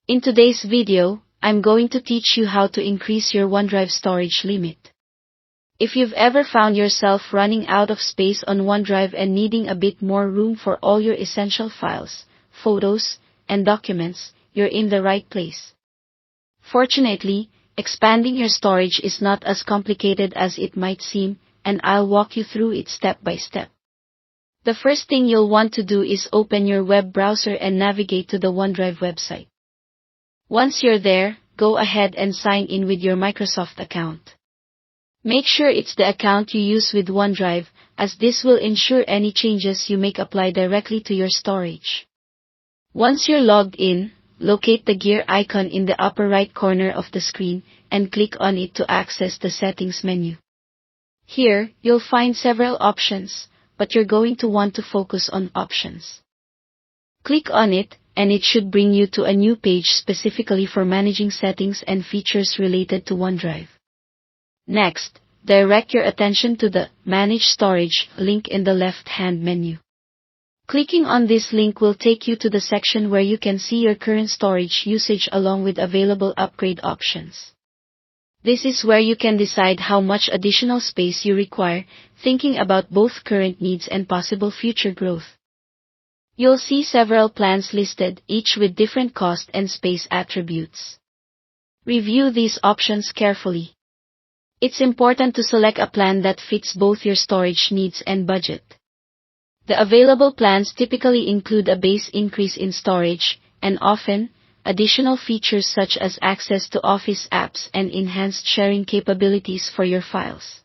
In today's video, I'm going to teach you how to increase your OneDrive storage limit. If you've ever found yourself running out of space on OneDrive and needing a bit more room for all your essential files, photos, and documents, you're in the right place. Fortunately, expanding your storage is not as complicated as it might seem, and I'll walk you through it step by step. The first thing you'll want to do is open your web browser and navigate to the OneDrive website. Once you're there, go ahead and sign in with your Microsoft account. Make sure it's the account you use with OneDrive, as this will ensure any changes you make apply directly to your storage. Once you're logged in, locate the gear icon in the upper right corner of the screen and click on it to access the settings menu. Here, you'll find several options, but you're going to want to focus on options. Click on it, and it should bring you to a new page specifically for managing settings and features related to OneDrive. Next, direct your attention to the Manage Storage link in the left-hand menu. Clicking on this link will take you to the section where you can see your current storage usage along with available upgrade options. This is where you can decide how much additional space you require, thinking about both current needs and possible future growth. You'll see several plans listed, each with different cost and space attributes. Review these options carefully. It's important to select a plan that fits both your storage needs and budget. The available plans typically include a base increase in storage, and often, additional features such as access to Office apps and enhanced sharing capabilities for your files.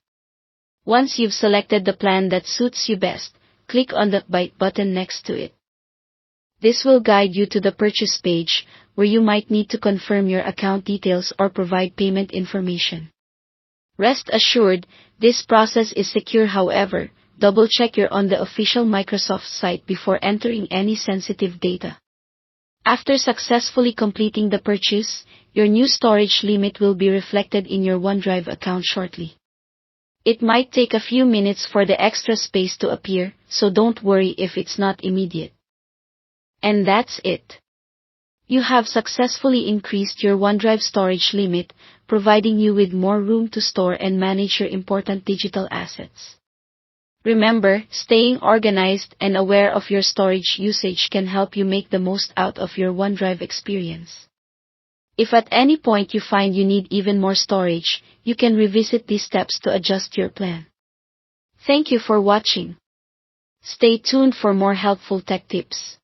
Once you've selected the plan that suits you best, click on the Buy button next to it. This will guide you to the purchase page, where you might need to confirm your account details or provide payment information. Rest assured, this process is secure. However, double-check you're on the official Microsoft site before entering any sensitive data. After successfully completing the purchase, your new storage limit will be reflected in your OneDrive account shortly. It might take a few minutes for the extra space to appear, so don't worry if it's not immediate. And that's it. You have successfully increased your OneDrive storage limit, providing you with more room to store and manage your important digital assets. Remember, staying organized and aware of your storage usage can help you make the most out of your OneDrive experience. If at any point you find you need even more storage, you can revisit these steps to adjust your plan. Thank you for watching. Stay tuned for more helpful tech tips.